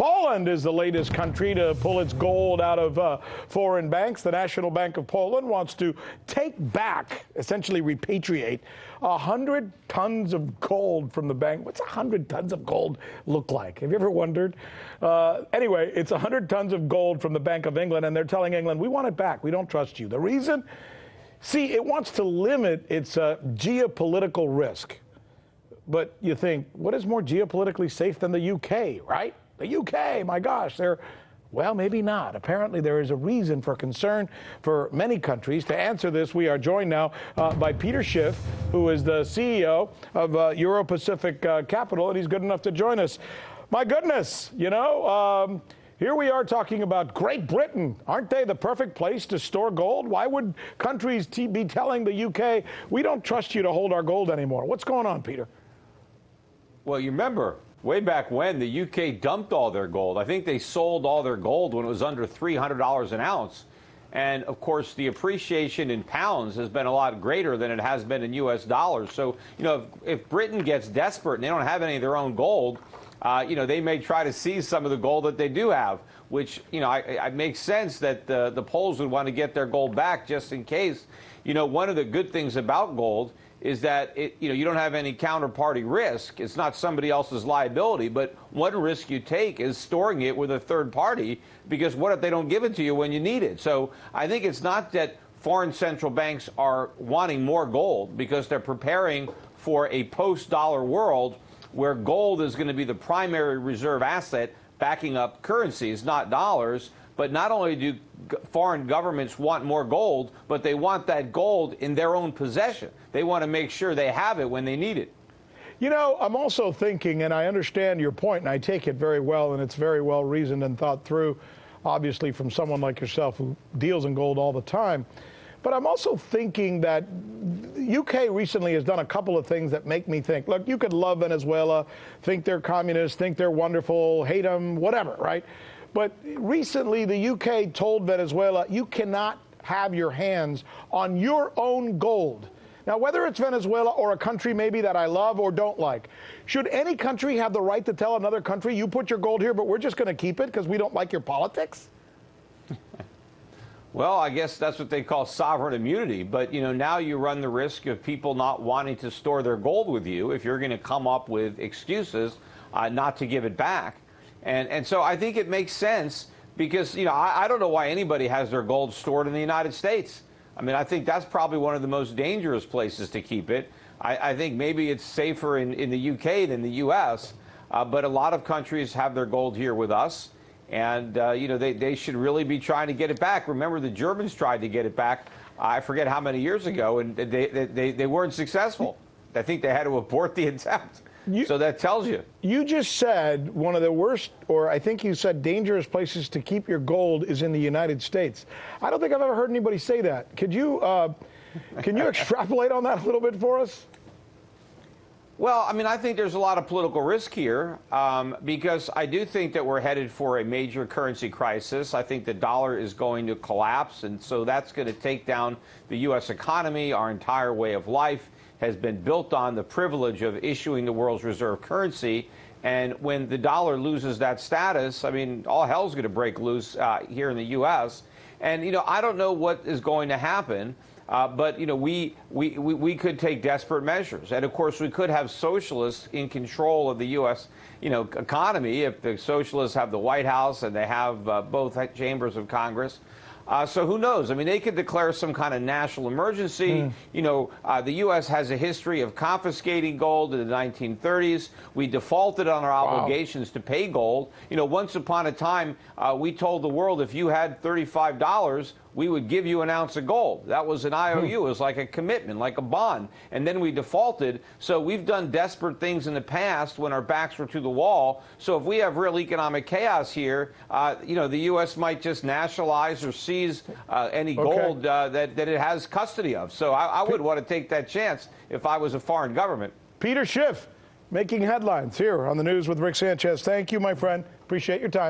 Poland is the latest country to pull its gold out of foreign banks. The National Bank of Poland wants to take back, essentially repatriate, 100 tons of gold from the bank. What's 100 tons of gold look like? Have you ever wondered? Anyway, it's 100 tons of gold from the Bank of England, and they're telling England, we want it back. We don't trust you. The reason? See, it wants to limit its geopolitical risk. But you think, what is more geopolitically safe than the UK, right? The UK, my gosh, well, maybe not. Apparently, there is a reason for concern for many countries. To answer this, we are joined now by Peter Schiff, who is the CEO of Euro-Pacific Capital, and he's good enough to join us. My goodness, here we are talking about Great Britain. Aren't they the perfect place to store gold? Why would countries be telling the UK, we don't trust you to hold our gold anymore? What's going on, Peter? Well, you remember, way back when the UK dumped all their gold. I think they sold all their gold when it was under $300 an ounce. And, of course, the appreciation in pounds has been a lot greater than it has been in U.S. dollars. So, if Britain gets desperate and they don't have any of their own gold, they may try to seize some of the gold that they do have, which, it makes sense that the Poles would want to get their gold back just in case. One of the good things about gold is that you don't have any counterparty risk. It's not somebody else's liability, but one risk you take is storing it with a third party, because what if they don't give it to you when you need it? So I think it's not that foreign central banks are wanting more gold because they're preparing for a post-dollar world where gold is going to be the primary reserve asset backing up currencies, not dollars. But not only do foreign governments want more gold, but they want that gold in their own possession. They want to make sure they have it when they need it. I'm also thinking, and I understand your point, and I take it very well, and it's very well reasoned and thought through, obviously, from someone like yourself who deals in gold all the time. But I'm also thinking that the UK recently has done a couple of things that make me think, look, you could love Venezuela, think they're communists, think they're wonderful, hate them, whatever, right? But recently, the UK told Venezuela, you cannot have your hands on your own gold. Now, whether it's Venezuela or a country maybe that I love or don't like, should any country have the right to tell another country, you put your gold here, but we're just going to keep it because we don't like your politics? Well, I guess that's what they call sovereign immunity. But, now you run the risk of people not wanting to store their gold with you if you're going to come up with excuses not to give it back. And so I think it makes sense because, I don't know why anybody has their gold stored in the United States. I mean, I think that's probably one of the most dangerous places to keep it. I think maybe it's safer in the UK than the U.S., but a lot of countries have their gold here with us. And, they should really be trying to get it back. Remember, the Germans tried to get it back, I forget how many years ago, and they weren't successful. I think they had to abort the attempt. So that tells you. You just said one of the worst, or I think you said dangerous places to keep your gold is in the United States. I don't think I've ever heard anybody say that. Could you, can you extrapolate on that a little bit for us? Well, I mean, I think there's a lot of political risk here because I do think that we're headed for a major currency crisis. I think the dollar is going to collapse, and so that's going to take down the U.S. economy. Our entire way of life has been built on the privilege of issuing the world's reserve currency. And when the dollar loses that status, I mean, all hell's going to break loose here in the U.S. And, I don't know what is going to happen. But, we could take desperate measures. And, of course, we could have socialists in control of the U.S., economy if the socialists have the White House and they have both chambers of Congress. So who knows? I mean, they could declare some kind of national emergency. The U.S. has a history of confiscating gold in the 1930s. We defaulted on our obligations to pay gold. Once upon a time, we told the world if you had $35, we would give you an ounce of gold. That was an IOU. It was like a commitment, like a bond. And then we defaulted. So we've done desperate things in the past when our backs were to the wall. So if we have real economic chaos here, the U.S. might just nationalize or seize any gold that it has custody of. So I would want to take that chance if I was a foreign government. Peter Schiff, making headlines here on the News with Rick Sanchez. Thank you, my friend. Appreciate your time.